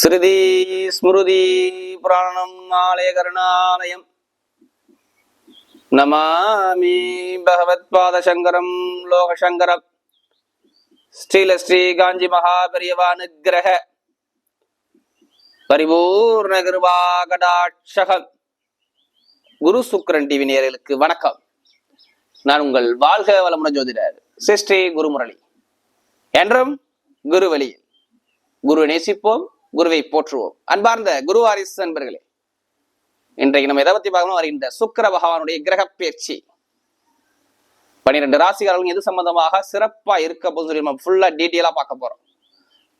ஸ்ருதி ஸ்மிருதி புராணம் ஆலய கருணாலயம் நமாமி பகவத் பாத சங்கரம் லோகசங்கரம் ஸ்ரீ காஞ்சி மகாபெரியவானுக்கிரக பரிபூர்ண கிருபா கடாட்சகம். குரு சுக்கிரன் டிவி நேயர்களுக்கு வணக்கம். நான் உங்கள் வாழ்க வளமுடன் ஜோதிடர் ஸ்ரீ குருமுரளி. என்றும் குரு வழியில் குருவை நேசிப்போம், குருவை போற்றுவோம். அன்பார்ந்த குரு வாரிசு நண்பர்களே, இன்றைக்கு நம்ம எதை பத்தி பார்க்கணும்? வருகின்ற சுக்கிர பகவானுடைய கிரக பயிற்சி 12 ராசிகாரர்களும் எது சம்பந்தமாக சிறப்பா இருக்க போது சொல்லி நம்ம ஃபுல்லா டீட்டெயிலா பார்க்க போறோம்.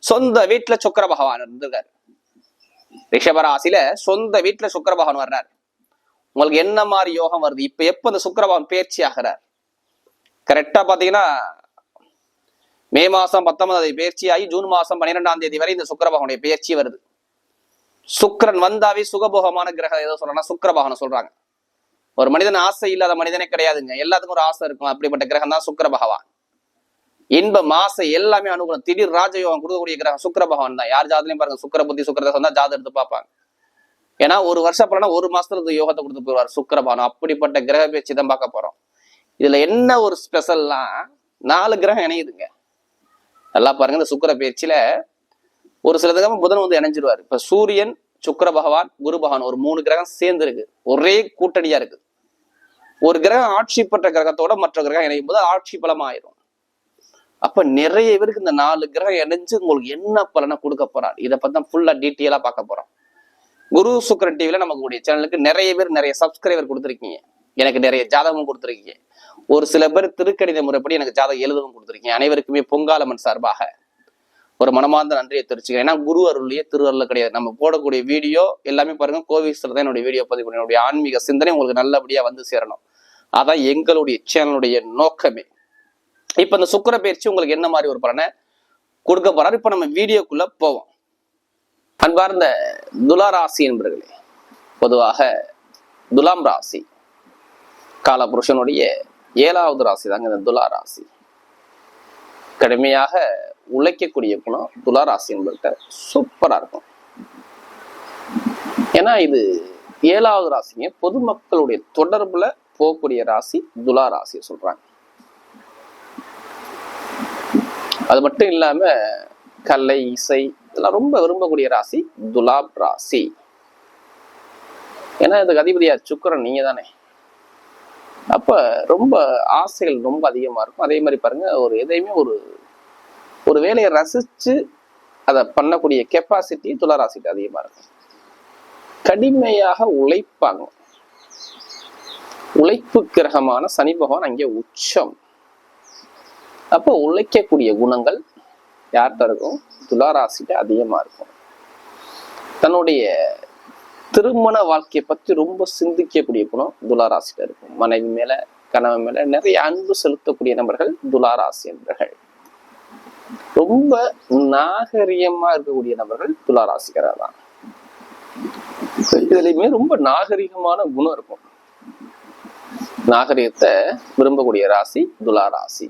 சொந்த வீட்டுல சுக்கிர பகவான் இருந்திருக்காரு. ரிஷபராசியில சொந்த வீட்டுல சுக்கிர பகவான் வர்றாரு. உங்களுக்கு என்ன மாதிரி யோகம் வருது? இப்ப எப்ப இந்த சுக்கிர பகவான் பயிற்சி ஆகிறார்? கரெக்டா பாத்தீங்கன்னா மே மாசம் 19 பயிற்சி ஆகி ஜூன் மாசம் 12ஆம் தேதி வரை இந்த சுக்கிர பகவானுடைய பயிற்சி வருது. சுக்கிரன் வந்தாவே சுகபோகமான கிரகம் ஏதோ சொல்லலாம், சுக்கிர பகவானை சொல்றாங்க. ஒரு மனிதன் ஆசை இல்லாத மனிதனே கிடையாதுங்க. எல்லாத்துக்கும் ஒரு ஆசை இருக்கும். அப்படிப்பட்ட கிரகம் தான் சுக்கிர பகவான். இன்பம் ஆசை எல்லாமே அனுகூலம், திடீர் ராஜயோகம் கொடுக்கக்கூடிய கிரகம் சுக்கிர பகவான் தான். யார் ஜாதகத்திலையும் பாருங்க, சுக்கிர புத்தி சுக்கிரதசை தான் ஜாதகம் எடுத்து பார்ப்பாங்க. ஏன்னா ஒரு வருஷம் பலனா ஒரு மாசத்துல இந்த யோகத்தை கொடுத்து போயிடுவார் சுக்கிர பகவான். அப்படிப்பட்ட கிரக பயிற்சி தான் பார்க்க போறோம். இதுல என்ன ஒரு ஸ்பெஷல்னா 4 கிரகம் இணையுதுங்க. நல்லா பாருங்க, இந்த சுக்கிர பயிற்சியில ஒரு சிலதுக்கு புதன் வந்து இணைஞ்சிருவாரு. இப்ப சூரியன், சுக்கிர பகவான், குரு பகவான் ஒரு 3 கிரகம் சேர்ந்து இருக்கு, ஒரே கூட்டணியா இருக்கு. ஒரு கிரகம் ஆட்சி பெற்ற கிரகத்தோட மற்ற கிரகம் இணையும் போது ஆட்சி பலம் ஆயிரும். அப்ப நிறைய பேருக்கு இந்த 4 கிரகம் இணைஞ்சு உங்களுக்கு என்ன பலனை கொடுக்க போறாரு, இதை பத்தி தான் ஃபுல்லா டீட்டெயிலா பார்க்க போறோம். குரு சுக்கிரன் டிவில நமக்கு சேனலுக்கு நிறைய பேர் நிறைய சப்ஸ்கிரைபர் கொடுத்துருக்கீங்க, எனக்கு நிறைய ஜாதகமும் கொடுத்துருக்கீங்க. ஒரு சில பேர் திருக்கணித முறைப்படி எனக்கு ஜாதகம் எழுதவும் கொடுத்துருக்கீங்க. அனைவருக்குமே பொங்காலம்மன் சார்பாக ஒரு மனமார்ந்த நன்றியை தெரிவிச்சுக்கிறேன். ஏன்னா குரு அருள்லயே திரு அருள் கிடையாது. நம்ம போடக்கூடிய வீடியோ எல்லாமே பாருங்க கோவிஸ்ல தான் என்னுடைய வீடியோ பதிவு பண்ணி என்னுடைய ஆன்மீக சிந்தனை உங்களுக்கு நல்லபடியா வந்து சேரணும். அதான் எங்களுடைய சேனலுடைய நோக்கமே. இப்ப இந்த சுக்கிர பயிற்சி உங்களுக்கு என்ன மாதிரி ஒரு பலனை கொடுக்க போறாரு, இப்ப நம்ம வீடியோக்குள்ள போவோம். அன்பார்ந்த துலா ராசி என்பர்களே, பொதுவாக துலாம் ராசி காலபுருஷனுடைய 7வது ராசி தாங்க இந்த துலா ராசி. கடுமையாக உழைக்கக்கூடிய குணம் துலா ராசி என்பது சூப்பரா இருக்கும். ஏன்னா இது 7வது ராசிங்க, பொதுமக்களுடைய தொடர்புல போகக்கூடிய ராசி துலா ராசியை சொல்றாங்க. அது மட்டும் இல்லாம கலை, இசை இதெல்லாம் ரொம்ப விரும்பக்கூடிய ராசி துலாம் ராசி. ஏன்னா இதுக்கு அதிபதியா சுக்கிரன் நீங்க தானே. அப்ப ரொம்ப ஆசைகள் ரொம்ப அதிகமா இருக்கும். அதே மாதிரி பாருங்க, ஒரு எதையுமே ஒரு வேலையை ரசிச்சு அதை பண்ணக்கூடிய கெப்பாசிட்டி துளாராசிட்டு அதிகமா இருக்கும். கடுமையாக உழைப்பாங்க. உழைப்பு கிரகமான சனி பகவான் அங்கே உச்சம். அப்ப உழைக்கக்கூடிய குணங்கள் யார்கிட்ட இருக்கும்? துளாராசிட்டு அதிகமா இருக்கும். தன்னுடைய திருமண வாழ்க்கையை பத்தி ரொம்ப சிந்திக்கக்கூடிய குணம் துளாராசிட்ட இருக்கும். மனைவி மேல, கணவன் மேல நிறைய அன்பு செலுத்தக்கூடிய நபர்கள் துளாராசி என்பர்கள். ரொம்ப நாகரிகமா இருக்கக்கூடிய நபர்கள் துளாராசிகராக தான். இதுலயுமே ரொம்ப நாகரிகமான குணம் இருக்கும். நாகரிகத்தை விரும்பக்கூடிய ராசி துளாராசி.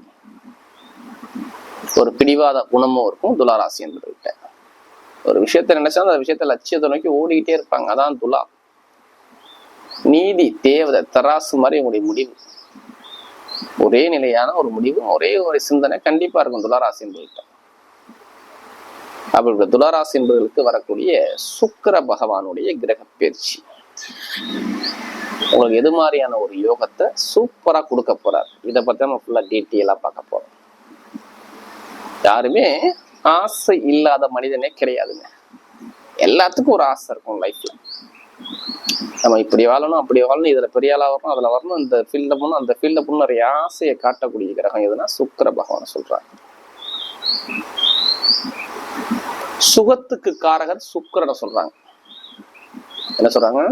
ஒரு பிடிவாத குணமும் இருக்கும் துளாராசி என்பவர்கிட்ட. ஒரு விஷயத்த நினைச்சா அந்த விஷயத்த லட்சியத்தை நோக்கி ஓடிக்கிட்டே இருப்பாங்க. அதான் துலா. நீதி தேவதை தராசு மாதிரி உங்களுடைய முடிவு, ஒரே நிலையான ஒரு முடிவு, ஒரே ஒரு சிந்தனை கண்டிப்பா இருக்கும் துளாராசி என்பவர்கிட்ட. அப்படி துளாராசி என்பவர்களுக்கு வரக்கூடிய சுக்கிர பகவானுடைய கிரக பயிற்சி உங்களுக்கு எது மாதிரியான ஒரு யோகத்தை சூப்பரா கொடுக்க போறார், இதை பத்தி நம்ம ஃபுல்லா டீட்டெயிலா பார்க்க போறோம். யாருமே ஆசை இல்லாத மனிதனே கிடையாதுங்க. எல்லாத்துக்கும் ஒரு ஆசை இருக்கும் லைஃப்ல. நம்ம இப்படி வாழணும், அப்படி வாழணும், இதுல பெரிய ஆளா வரணும், அதுல வரணும், இந்த ஃபீல்ட்ல போகணும், அந்த ஃபீல்ட்ல போகணும், நிறைய ஆசையை காட்டக்கூடிய கிரகம் எதுனா சுக்கிர பகவான் சொல்றாங்க. சுகத்துக்கு காரகர் சுக்கிரனை சொல்றாங்க. என்ன சொல்றாங்க?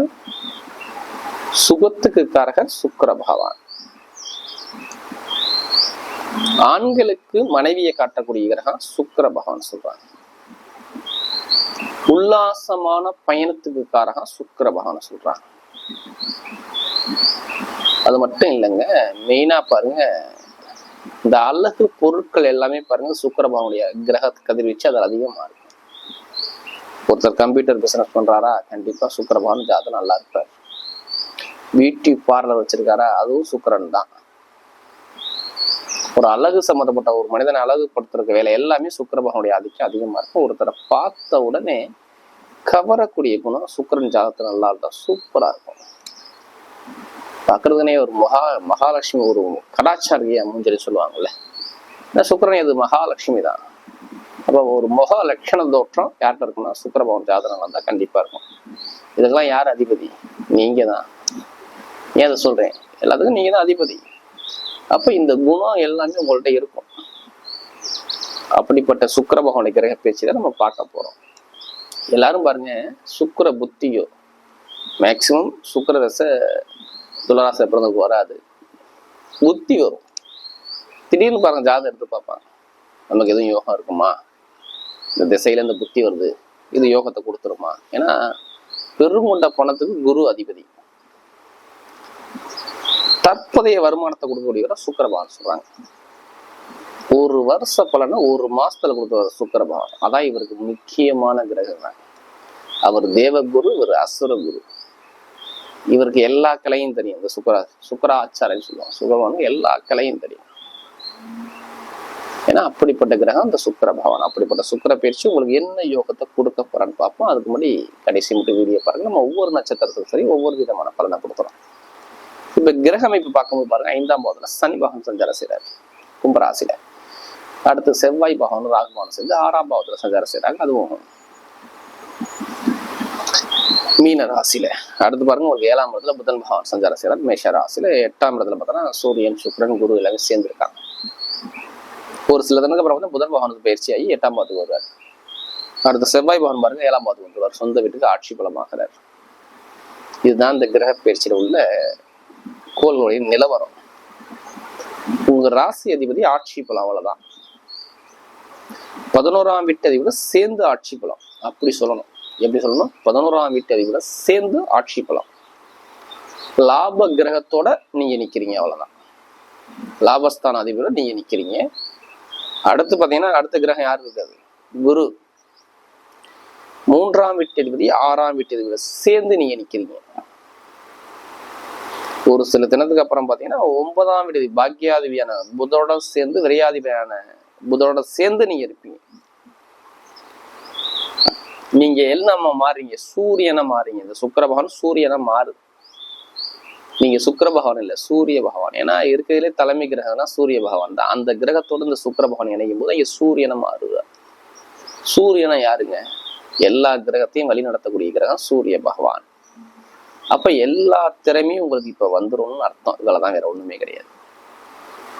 சுகத்துக்கு காரகர் சுக்கிர பகவான். ஆண்களுக்கு மனைவியை காட்டக்கூடிய கிரகம் சுக்கிர பகவான் சொல்றாங்க. உல்லாசமான பயணத்துக்கு காரகம் சுக்கிர பகவான் சொல்றாங்க. அது மட்டும் இல்லைங்க, மெயினா பாருங்க, இந்த அழகு பொருட்கள் எல்லாமே பாருங்க சுக்கிர பகவானுடைய கிரக கதிர்வீச்சு அதில் அதிகமா இருக்கும். ஒருத்தர் கம்ப்யூட்டர் பிசினஸ் பண்றாரா, கண்டிப்பா சுக்கிர பகவான் ஜாதகம் நல்லா இருப்பார். பியூட்டி பார்லர் வச்சிருக்காரா, அதுவும் சுக்கிரன் தான். ஒரு அழகு சம்மந்தப்பட்ட ஒரு மனிதனை அழகுபடுத்துறதுக்கு வேலை எல்லாமே சுக்கிர பகவானுடைய ஆதிக்கம் அதிகமா இருக்கும். ஒருத்தரை பார்த்த உடனே கவரக்கூடிய குணம் சுக்கிரன் ஜாதகத்துல நல்லா இருந்தா சூப்பரா இருக்கும். பாக்குறதுனே ஒரு மகாலட்சுமி, ஒரு கடாச்சாரிய மூஞ்சலி சொல்லுவாங்கல்ல, சுக்கிரன் இது மகாலட்சுமி தான். அப்ப ஒரு முக லட்சண தோற்றம் யார்கிட்ட இருக்குன்னா சுக்கிர பகவான் ஜாதகம் நல்லா தான் கண்டிப்பா இருக்கும். இதுக்கெல்லாம் யார் அதிபதி? நீங்க தான். ஏன் அதை சொல்றேன்? எல்லாத்துக்கும் நீங்க தான் அதிபதி. அப்ப இந்த குணம் எல்லாமே உங்கள்ட்ட இருக்கும். அப்படிப்பட்ட சுக்கிர பகவானுடைய கிரக பேச்சு தான் நம்ம பார்க்க போறோம். எல்லாரும் பாருங்க, சுக்கிர புத்தியோ மேக்சிமம் சுக்கிர தசை துளராசை பிறந்ததுக்கு வராது, புத்தி வரும். திடீர்னு பாருங்க ஜாதகம் எடுத்து பார்ப்பாங்க, நமக்கு எதுவும் யோகம் இருக்குமா, இந்த திசையில இந்த புத்தி வருது, இது யோகத்தை கொடுத்துருமா? ஏன்னா பெருங்கொண்ட பணத்துக்கு குரு அதிபதி. தற்போதைய வருமானத்தை கொடுக்கக்கூடிய சுக்கிர பகவான் சொல்றாங்க. ஒரு வருஷ பலனை ஒரு மாசத்துல கொடுத்த சுக்கிர பகவான், அதான் இவருக்கு முக்கியமான கிரகம் தான். அவர் தேவகுரு, இவர் அசுர குரு. இவருக்கு எல்லா கலையும் தெரியும். இந்த சுக்கராச்சாரன்னு சொல்லுவாங்க. சுகவானுக்கு எல்லா கலையும் தெரியும். ஏன்னா அப்படிப்பட்ட கிரகம் இந்த சுக்கிர பகவான். அப்படிப்பட்ட சுக்கிர பயிற்சி உங்களுக்கு என்ன யோகத்தை கொடுக்க போறான்னு பார்ப்போம். அதுக்கு முன்னாடி கடைசி மட்டும் வீடியோ பாருங்க. நம்ம ஒவ்வொரு நட்சத்திரத்துக்கும் சரி ஒவ்வொரு விதமான பலனை கொடுக்குறோம். இப்ப கிரக அமைப்பு பார்க்கும்போது பாருங்க, 5ஆம் பாவத்துல சனி பகவான் சஞ்சாரம் செய்யறாரு கும்பராசில. அடுத்து செவ்வாய் பகவான் ராகுபவன் சேர்ந்து 6ஆம் பாவத்துல சஞ்சாரம் செய்யறாங்க, அதுவும் மீன ராசியில. அடுத்து பாருங்க, ஒரு 7ஆம் இடத்துல புதன் பகவான் சஞ்சாரம் செய்யறாரு மேஷ ராசியில. 8ஆம் இடத்துல பார்த்தோன்னா சூரியன் சுக்கிரன் குரு எல்லாமே சேர்ந்திருக்காங்க. ஒரு சில தினத்துக்கு அப்புறம் வந்து புதன் பகவானுக்கு பயிற்சி ஆகி 8ஆம் பாவத்துக்கு வருவார். அடுத்து செவ்வாய் பகவான் பாருங்க 7ஆம் பாவத்துக்கு வந்துருவார், சொந்த வீட்டுக்கு ஆட்சி பலமாகிறார். இதுதான் இந்த கிரக பயிற்சியில உள்ள கோள்களுடைய நிலவரம். உங்க ராசி அதிபதி ஆட்சி பலம், அவ்வளவுதான். 11ஆம் வீட்டு அதிபதி சேர்ந்து ஆட்சி பலம், அப்படி சொல்லணும். எப்படி சொல்லணும்? 11ஆம் வீட்டு அதிபதி சேர்ந்து ஆட்சி பலம். லாப கிரகத்தோட நீங்க நிக்கிறீங்க, அவ்வளவுதான். லாபஸ்தான அதிபதியோட நீங்க நிக்கிறீங்க. அடுத்து பாத்தீங்கன்னா அடுத்த கிரகம் யாரு இருக்காது? குரு. 3ஆம் வீட்டு அதிபதி 6ஆம் வீட்டு அதிபதி சேர்ந்து நீங்க நிக்கிறீங்க. ஒரு சில தினத்துக்கு அப்புறம் பாத்தீங்கன்னா 9ஆம் வீட்டு பாக்கியாதிபதியான புதனோட சேர்ந்து விரையாதிபதியான புதனோட சேர்ந்து நீங்க இருப்பீங்க. நீங்க என்னமா மாறீங்க? சூரியனை மாறீங்க. இந்த சுக்கிர பகவான் சூரியனை மாறுது. நீங்க சுக்கிர பகவான் இல்ல, சூரிய பகவான். ஏன்னா இருக்கிறதுலே தலைமை கிரகம்னா சூரிய பகவான் தான். அந்த கிரகத்தோட இந்த சுக்கிர பகவான் இணையும் போது இங்க சூரியனை மாறுது. சூரியனை யாருங்க? எல்லா கிரகத்தையும் வழி நடத்தக்கூடிய கிரகம் சூரிய பகவான். அப்ப எல்லா திறமையும் உங்களுக்கு இப்ப வந்துரும்னு அர்த்தம். இவ்வளவுதான், வேற ஒண்ணுமே கிடையாது.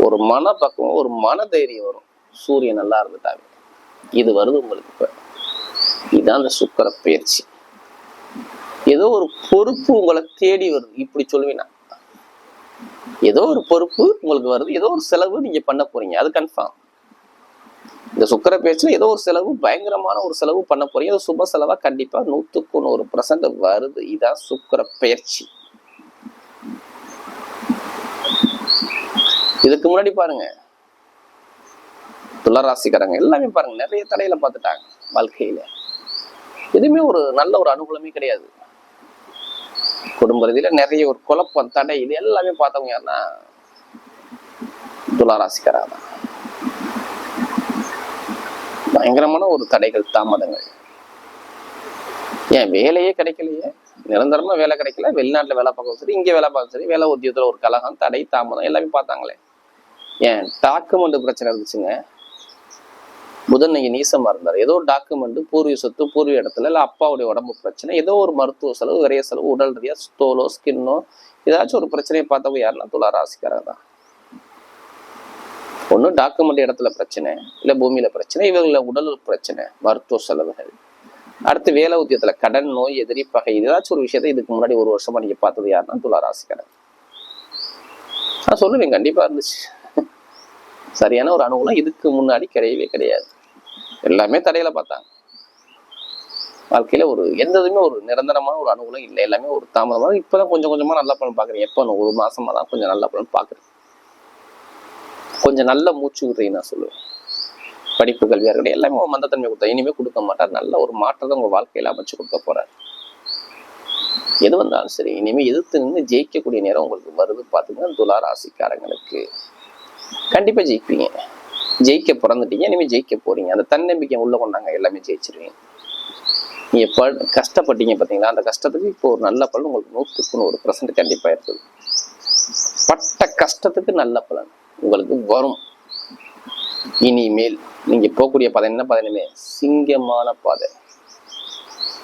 ஒரு மனப்பக்குவம், ஒரு மனதைரியம் வரும் சூரியன் நல்லா இருந்துட்டாங்க. இது வருது உங்களுக்கு இப்ப. இதுதான் இந்த சுக்கிர பயிற்சி. ஏதோ ஒரு பொறுப்பு உங்களை தேடி வருது, இப்படி சொல்லுவீங்கன்னா. ஏதோ ஒரு பொறுப்பு உங்களுக்கு வருது, ஏதோ ஒரு செலவு நீங்க பண்ண போறீங்க, அது கன்ஃபார்ம். இந்த சுக்கிர பயிற்சியில ஏதோ ஒரு செலவு, பயங்கரமான ஒரு செலவு பண்ண போறீங்க. அது சுப செலவா கண்டிப்பா 100% வருது. இதான் சுக்கிர பயிற்சி. இதுக்கு முன்னாடி பாருங்க, துளராசிக்காரங்க எல்லாமே பாருங்க நிறைய தடையில பார்த்துட்டாங்க வாழ்க்கையில. எதுவுமே ஒரு நல்ல ஒரு அனுகூலமே கிடையாது. குடும்ப ரீதியில நிறைய ஒரு குழப்பம், தடை, இது எல்லாமே பார்த்தவங்க யாருன்னா துளாராசிக்காரங்க தான். பயங்கரமான ஒரு தடைகள், தாமதங்கள். ஏன் வேலையே கிடைக்கலையே, நிரந்தரமா வேலை கிடைக்கல, வெளிநாட்டுல வேலை பார்க்கவும் சரி, இங்க வேலை பார்க்க சரி, வேலை உத்தியோகத்துல ஒரு கலகம், தடை, தாமதம் எல்லாமே பார்த்தாங்களே. ஏன் டாக்குமெண்ட் பிரச்சனை இருந்துச்சுங்க. புதன் நீங்க நீசமா இருந்தாரு, ஏதோ டாக்குமெண்ட், பூர்வீக சொத்து, பூர்வீக இடத்துல, இல்ல அப்பாவுடைய உடம்பு பிரச்சனை, ஏதோ ஒரு மருத்துவ செலவு, விரைய செலவு, உடல் ரீதியா தோலோ ஸ்கின்னோ ஏதாச்சும் ஒரு பிரச்சனையை பார்த்தவங்க யாருன்னா துளாராசிக்காரங்க தான். ஒண்ணு டாக்குமெண்ட் இடத்துல பிரச்சனை, இல்ல பூமியில பிரச்சனை, இவங்கள உடல் பிரச்சனை, மருத்துவ செலவுகள். அடுத்து வேலை உத்தியத்துல கடன், நோய், எதிரி, பகை, ஏதாச்சும் ஒரு விஷயத்த இதுக்கு முன்னாடி ஒரு வருஷமா நீங்க பார்த்தது யாருன்னா துளாராசிக்காரங்க. நான் சொல்லுவேன், கண்டிப்பா இருந்துச்சு. சரியான ஒரு அனுகூலம் இதுக்கு முன்னாடி கிடையவே கிடையாது. எல்லாமே தடையில பார்த்தாங்க. வாழ்க்கையில ஒரு எந்ததுமே ஒரு நிரந்தரமான ஒரு அனுகூலம் இல்லை. எல்லாமே ஒரு தாமதமாக. இப்பதான் கொஞ்சம் கொஞ்சமா நல்ல பலன் பாக்குறீங்க. எப்ப ஒரு மாசமா தான் கொஞ்சம் நல்ல பலன் பாக்குறேன். கொஞ்சம் நல்ல மூச்சு விடுறீங்க நான் சொல்லுவேன். படிப்பு கல்வியா இருக்கட்டும் எல்லாமே மந்தத்தன்மை கொடுத்தா இனிமே கொடுக்க மாட்டார். நல்ல ஒரு மாற்றத்தை உங்க வாழ்க்கையில அமைச்சு கொடுக்க போறார். எது வந்தாலும் சரி இனிமே எதிர்த்து நின்று ஜெயிக்கக்கூடிய நேரம் உங்களுக்கு வருது. பாத்தீங்கன்னா துலா ராசிக்காரங்களுக்கு கண்டிப்பா ஜெயிப்பீங்க. ஜெயிக்க பிறந்துட்டீங்க, இனிமே ஜெயிக்க போறீங்க. அந்த தன்னம்பிக்கை உள்ள கொண்டாங்க, எல்லாமே ஜெயிச்சிருவீங்க. நீங்க கஷ்டப்பட்டீங்க பாத்தீங்களா, அந்த கஷ்டத்துக்கு இப்போ ஒரு நல்ல பலன் உங்களுக்கு 100% கண்டிப்பா இருக்குது. பட்ட கஷ்டத்துக்கு நல்ல பலன் உங்களுக்கு வரும். இனிமேல் நீங்க போகக்கூடிய பாதை என்ன பாதை? சிங்கமான பாதை,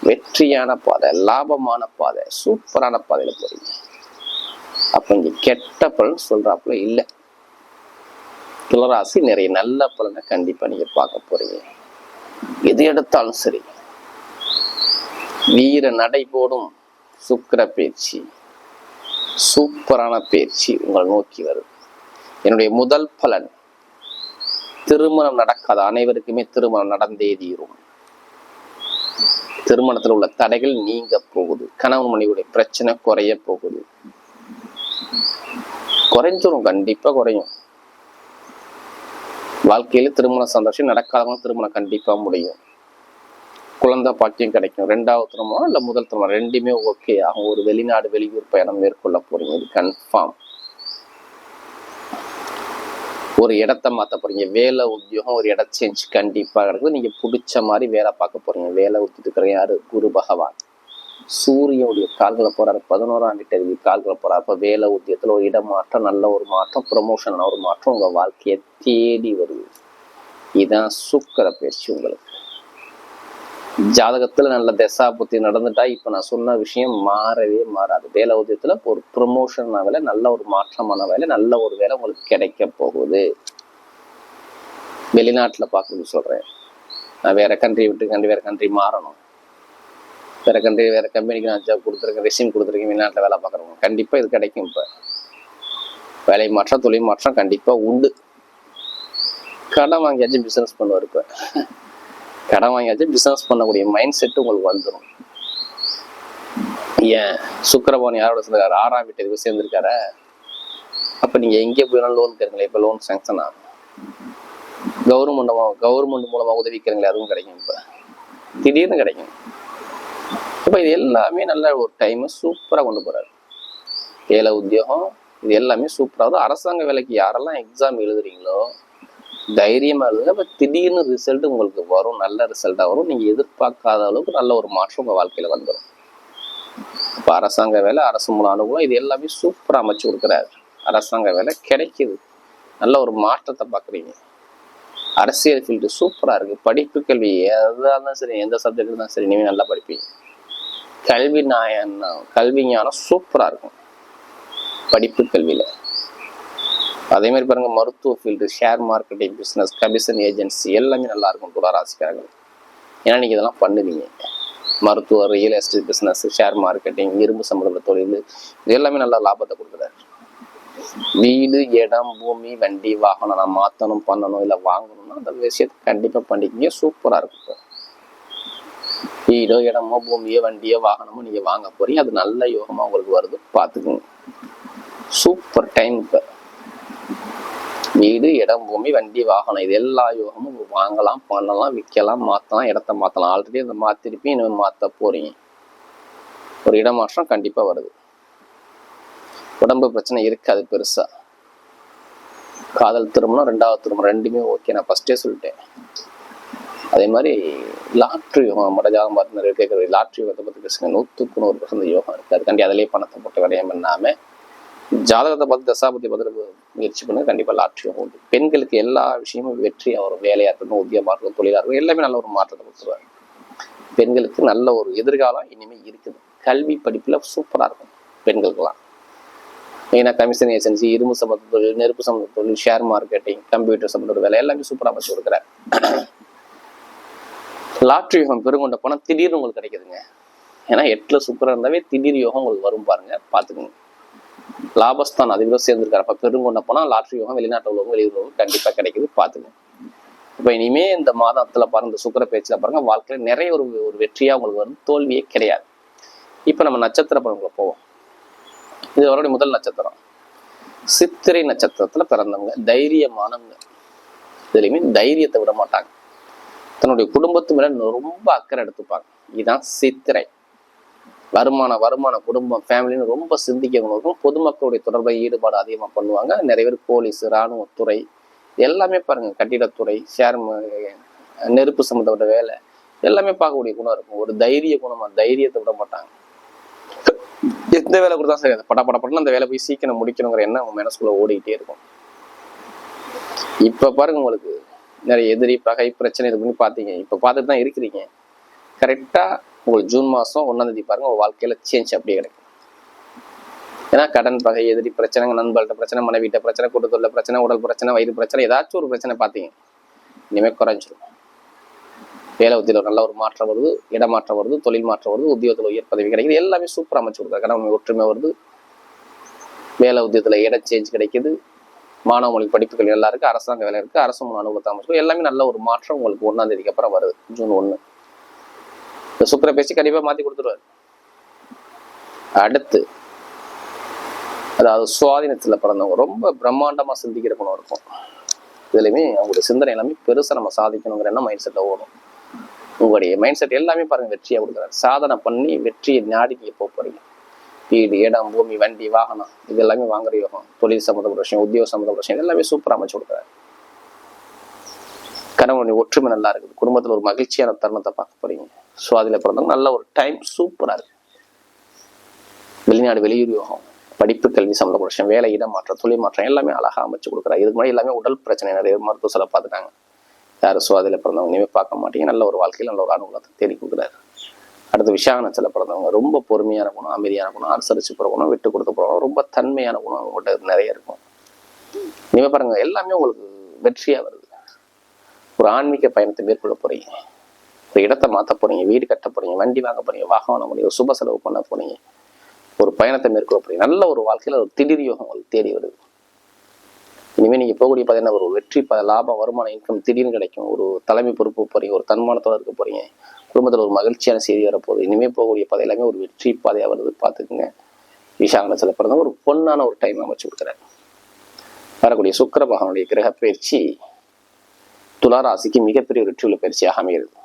வெற்றியான பாதை, லாபமான பாதை, சூப்பரான பாதையில போறீங்க. அப்ப இங்க கெட்ட பலன் சொல்றாப்புல இல்ல. துளராசி நிறைய நல்ல பலனை கண்டிப்பா நீங்க பார்க்க போறீங்க. எது எடுத்தாலும் சரி வீர நடை போடும் சுக்கிர பயிற்சி, சூப்பரான பயிற்சி உங்களை நோக்கி வருது. என்னுடைய முதல் பலன், திருமணம் நடக்காத அனைவருக்குமே திருமணம் நடந்தே தீரும். திருமணத்துல உள்ள தடைகள் நீங்க போகுது. கணவன் மனைவியுடைய பிரச்சனை குறைய போகுது. குறைஞ்சிரும், கண்டிப்பா குறையும். வாழ்க்கையில திருமண சந்தோஷம் நடக்காதவங்க திருமணம் கண்டிப்பா முடியும். குழந்தை பாக்கியம் கிடைக்கும். 2வது திருமணம் இல்ல முதல் திருமணம் ரெண்டுமே ஓகே ஆகும். ஒரு வெளிநாடு வெளியூர் பயணம் மேற்கொள்ள போறீங்க, இது கன்ஃபார்ம். ஒரு இடத்த மாத்த போறீங்க, வேலை உத்தியோகம் ஒரு இடம் சேஞ்ச் கண்டிப்பா கிடக்குது. நீங்க பிடிச்ச மாதிரி வேலை பார்க்க போறீங்க. வேலை உத்திட்டு யாரு? குரு பகவான் சூரியனுடைய கால்களை போறாரு. 11ஆம் வீட்டு கால்களை போறாரு. அப்ப வேலை உத்தியத்துல ஒரு இடமாற்றம், நல்ல ஒரு மாற்றம், ப்ரமோஷன் ஒரு மாற்றம் உங்க வாழ்க்கையை தேடி வருது. இதுதான் சுக்கிர பயிற்சி. உங்களுக்கு ஜாதகத்துல நல்ல தசா புத்தி நடந்துட்டா இப்ப நான் சொன்ன விஷயம் மாறவே மாறாது. வேலை உத்தியத்துல ஒரு ப்ரமோஷன் வேலை, நல்ல ஒரு மாற்றமான வேலை, நல்ல ஒரு வேலை உங்களுக்கு கிடைக்க போகுது. வெளிநாட்டுல பார்க்கணும்னு சொல்றேன். நான் வேற கண்ட்ரி விட்டு வேற கண்ட்ரி மாறணும், வேற கண்ட்ரி வேற கம்பெனிக்கு நான் ஜாப் கொடுத்துருக்கேன், ரெசியூம் கொடுத்துருக்கேன், வெளிநாட்டுல வேலை பார்க்குறவங்க கண்டிப்பா இது கிடைக்கும். இப்ப வேலை மாற்றம், தொழில் மாற்றம் கண்டிப்பா உண்டு. கடன் வாங்கியாச்சும் பிசினஸ் பண்ணுவார். இப்ப கடன் வாங்கியாச்சும் பிசினஸ் பண்ணக்கூடிய மைண்ட் செட் உங்களுக்கு வந்துடும். ஏன் சுக்கிரபவன் யாரோட சேர்ந்திருக்காரு? 6ஆம் வீட்டுக்கு சேர்ந்திருக்காரு. அப்ப நீங்க எங்கே போயிடும் லோன் கேட்குங்களே, இப்ப லோன் சாங்ஷன் ஆகும். கவர்மெண்ட் மூலமா உதவிக்கிறீங்களே, அதுவும் கிடைக்கும். இப்ப திடீர்னு கிடைக்கும். இப்ப இது எல்லாமே நல்ல ஒரு டைம் சூப்பரா கொண்டு போறாரு. வேலை உத்தியோகம் இது எல்லாமே சூப்பராக. அரசாங்க வேலைக்கு யாரெல்லாம் எக்ஸாம் எழுதுறீங்களோ தைரியமா எழுதுங்க. அப்ப திடீர்னு ரிசல்ட் உங்களுக்கு வரும், நல்ல ரிசல்ட்டா வரும். நீங்க எதிர்பார்க்காத அளவுக்கு நல்ல ஒரு மாற்றம் உங்க வாழ்க்கையில வந்துடும். இப்ப அரசாங்க வேலை, அரசு மூலம் அனுகூலம் இது எல்லாமே சூப்பரா அமைச்சு கொடுக்குறாரு. அரசாங்க வேலை கிடைக்குது, நல்ல ஒரு மாற்றத்தை பாக்குறீங்க. அரசியல் ஃபீல்டு சூப்பரா இருக்கு. படிப்பு கல்வி எதா இருந்தாலும் சரி, எந்த சப்ஜெக்ட் இருந்தாலும் சரி, இனிமே நல்லா படிப்பீங்க. கல்வி ஞானம் சூப்பரா இருக்கும் படிப்பு கல்வியில. அதே மாதிரி பாருங்க, மருத்துவ field, share marketing, business, commission agency எல்லாமே நல்லா இருக்கும் துலா ராசிக்காரங்க. ஏன்னா நீங்க இதெல்லாம் பண்ணுவீங்க. மருத்துவ, real estate business, share marketing, இரும்பு சம்பந்தப்பட்ட தொழில் இது எல்லாமே நல்லா லாபத்தை கொடுக்குறாரு. வீடு, இடம், பூமி, வண்டி, வாகனம் நான் மாத்தணும், பண்ணணும், இல்லை வாங்கணும்னா அந்த விஷயத்தை கண்டிப்பா பண்ணிக்கிங்க. சூப்பரா இருக்கும். வீடோ, இடமோ, பூமியோ, வண்டியோ, வாகனமோ நீங்க வாங்க போறீங்க. அது நல்ல யோகமா உங்களுக்கு வருது, பாத்துக்கோங்க. Super time. இப்ப வீடு, இடம், பூமி, வண்டி, வாகனம் இது எல்லா யோகமும் வாங்கலாம், பண்ணலாம், விற்கலாம், மாத்தலாம், இடத்த மாத்தலாம். ஆல்ரெடி அதை மாத்திருப்பி, இனிமே மாத்த போறீங்க. ஒரு இடமாற்றம் கண்டிப்பா வருது. உடம்பு பிரச்சனை இருக்காது பெருசா. காதல் திருமணம், 2வது திருமணம் ரெண்டுமே ஓகே, நான் ஃபர்ஸ்டே சொல்லிட்டேன். அதே மாதிரி லாட்ரி யோகம், மடஜாதம் பார்த்து நிறைய கேட்கறது. லாட்ரி யோகத்தை பத்தி பேசுங்க. 100% யோகம் இருக்கு. அதுக்காண்டி அதிலேயே பணத்தை போட்டு விடயம் பண்ணாம ஜாதகத்தை பார்த்து, தசாபதி பார்த்து முயற்சி பண்ண கண்டிப்பா லாட்ரி யோகம் உண்டு. பெண்களுக்கு எல்லா விஷயமும் வெற்றியா வரும். வேலையா இருக்கட்டும், உத்தியோகமா இருக்கட்டும், தொழிலா இருக்கட்டும், எல்லாமே நல்ல ஒரு மாற்றத்தை கொடுத்துருவாரு. பெண்களுக்கு நல்ல ஒரு எதிர்காலம் இனிமே இருக்குது. கல்வி படிப்புல சூப்பரா இருக்கும் பெண்களுக்கெல்லாம். மெயினா கமிஷன் ஏஜென்சி, இரும்பு சம்பந்த தொழில், நெருப்பு சம்பந்த தொழில், ஷேர் மார்க்கெட்டிங், கம்ப்யூட்டர் சம்பந்த வேலை எல்லாமே சூப்பரா அமைச்சு கொடுக்குறாரு. லாட்ரி யோகம் பெருங்கொண்ட பணம் திடீர்னு உங்களுக்கு கிடைக்குதுங்க. ஏன்னா 8ல சுக்கிரன் இருந்தாவே திடீர் யோகம் உங்களுக்கு வரும் பாருங்க, பாத்துக்கோங்க. லாபஸ்தான் அதிக சேர்ந்திருக்காரு. அப்ப பெருங்கொண்ட பணம், லாட்ரி யோகம், வெளிநாட்டு உலகம், வெளியுறவு கண்டிப்பா கிடைக்குது, பாத்துக்கோங்க. இப்ப இனிமே இந்த மாதத்துல பாருங்க, இந்த சுக்கிர பேச்சுல பாருங்க, வாழ்க்கையில நிறைய ஒரு வெற்றியா உங்களுக்கு வரும், தோல்வியே கிடையாது. இப்ப நம்ம நட்சத்திர பலன்களை போவோம். இது அவருடைய முதல் நட்சத்திரம். சித்திரை நட்சத்திரத்துல பிறந்தவங்க தைரியமானவங்க. இதுலையுமே தைரியத்தை விட மாட்டாங்க. தன்னுடைய குடும்பத்து மேல ரொம்ப அக்கறை எடுத்துப்பாங்க. இதுதான் சித்திரை. வருமான குடும்பம் ஃபேமிலின்னு ரொம்ப சிந்திக்கிறவங்களுக்கும் பொதுமக்களுடைய தொடர்பை ஈடுபாடு அதிகமாக பண்ணுவாங்க. நிறைய பேர் போலீஸ், இராணுவத்துறை எல்லாமே பாருங்க, கட்டிடத்துறை, நெருப்பு சம்மந்தப்பட்ட வேலை எல்லாமே பார்க்கக்கூடிய குணம் இருக்கும். ஒரு தைரிய குணமா, தைரியத்தை விட மாட்டாங்க. எந்த வேலை கொடுத்தா சரி படப்படப்படன்னு அந்த வேலை போய் சீக்கிரம் முடிக்கணுங்கிற எண்ணம் அவங்க மனசுக்குள்ள ஓடிக்கிட்டே இருக்கும். இப்ப பாருங்க, உங்களுக்கு நிறைய எதிரி, பகை, பிரச்சனை இது பண்ணி பார்த்தீங்க. இப்ப பார்த்துட்டு தான் இருக்கிறீங்க. கரெக்டா உங்களுக்கு ஜூன் மாசம் 1ஆம் தேதி பாருங்க, உங்க வாழ்க்கையில சேஞ்ச் அப்படியே கிடைக்கும். ஏன்னா கடன், பகை, எதிரி பிரச்சனை, நண்பர்கள்ட்ட பிரச்சனை, மனைவிட்ட பிரச்சனை, கூட்டத்தொழில பிரச்சனை, உடல் பிரச்சனை, வயிறு பிரச்சனை, ஏதாச்சும் ஒரு பிரச்சனை பார்த்தீங்க, இனிமேல் குறைஞ்சிரும். வேலை உத்தியில் நல்ல ஒரு மாற்றம் வருது, இடமாற்றம் வருது, தொழில் மாற்றம் வருது, உத்தியோகத்தில் உயர் பதவி கிடைக்குது, எல்லாமே சூப்பராக அமைச்சு கொடுக்குறாங்க. கடன் ஒற்றுமை வருது, வேலை உத்தியோகத்தில் இடம் சேஞ்ச் கிடைக்குது, மாணவ மொழி படிப்புகள் நல்லா இருக்கு, அரசாங்க வேலை இருக்கு, அரசு முன் அனுபவத்தை அமைச்சு எல்லாமே நல்ல ஒரு மாற்றம் உங்களுக்கு 1ஆம் தேதிக்கு அப்புறம் வருது. ஜூன் 1 இந்த சுக்கிர பேசி கண்டிப்பா மாத்தி கொடுத்துருவாரு. அடுத்து அதாவது சுவாதீனத்துல பிறந்தவங்க ரொம்ப பிரம்மாண்டமா சிந்திக்கிற குணம் இருக்கும். இதுலையுமே அவங்களுடைய சிந்தனை எல்லாமே பெருசா நம்ம சாதிக்கணுங்கிற என்ன மைண்ட் செட்டை ஓடும். உங்களுடைய மைண்ட் செட் எல்லாமே பாருங்க வெற்றியா கொடுக்குறாரு. சாதனை பண்ணி வெற்றியை நாடி நீங்க போறீங்க. வீடு, இடம், பூமி, வண்டி, வாகனம் இது எல்லாமே வாங்குற யோகம். தொழில் சம்மந்தப்பட்ட விஷயம், உத்தியோக சம்மந்தப்பட்ட விஷயம் எல்லாமே சூப்பரா அமைச்சு கொடுக்குறாரு. கணவனுடைய ஒற்றுமை நல்லா இருக்குது. குடும்பத்துல ஒரு மகிழ்ச்சியான தருணத்தை பார்க்க போறீங்க. சுவாதியில பிறந்தவங்க நல்ல ஒரு டைம் சூப்பரா இருக்கு. வெளிநாடு, வெளியூர் யோகம், படிப்பு, கல்வி சம்மந்தப்பட்ட விஷயம், வேலை, இடம் மாற்றம், தொழில் மாற்றம் எல்லாமே அழகா அமைச்சு கொடுக்குறாரு. இதுக்கு முன்னாடி எல்லாமே உடல் பிரச்சனை நிறைய மருத்துவ செலவு பார்த்துட்டாங்க. யாரும் சுவாதியில பிறந்தவங்க இனிமே பார்க்க மாட்டீங்க. நல்ல ஒரு வாழ்க்கையில் நல்ல ஒரு அனுகூலத்தை தேடி கொடுக்குறாரு. அடுத்து விசாகனத்துல பிறந்தவங்க ரொம்ப பொறுமையான குணம், அமைதியான குணம், அனுசரிச்சு போற குணம், விட்டு கொடுத்து போறோம், ரொம்ப தன்மையான குணம் உங்கள்கிட்ட நிறைய இருக்கும். இனிமே பாருங்க எல்லாமே உங்களுக்கு வெற்றியா வருது. ஒரு ஆன்மீக பயணத்தை மேற்கொள்ள போறீங்க, ஒரு இடத்தை மாற்ற போறீங்க, வீடு கட்ட போறீங்க, வண்டி வாங்க போறீங்க, வாகனம் போறீங்க, ஒரு சுப செலவு பண்ண போறீங்க, ஒரு பயணத்தை மேற்கொள்ள போறீங்க. நல்ல ஒரு வாழ்க்கையில ஒரு திடீர் யோகம் உங்களுக்கு தேடி வருது. இனிமே நீங்க போகக்கூடிய பார்த்தீங்கன்னா ஒரு வெற்றி, லாபம், வருமானம், இன்கம் திடீர்னு கிடைக்கும். ஒரு தலைமை பொறுப்பு போறீங்க, ஒரு தன்மானத்தோட இருக்க போறீங்க, குடும்பத்துல ஒரு மகிழ்ச்சியான செய்தி வரப்போகுது. இனிமே போகக்கூடிய பாதை எல்லாமே ஒரு வெற்றி பாதையா வருது. பார்த்துக்குங்க. விசாகனத்துல பிறந்தவங்க ஒரு பொன்னான ஒரு டைம் அமைச்சு கொடுக்குறாரு. வரக்கூடிய சுக்கிர பகவானுடைய கிரக பயிற்சி துலா ராசிக்கு மிகப்பெரிய வெற்றியுள்ள பயிற்சியாக அமைகிறது.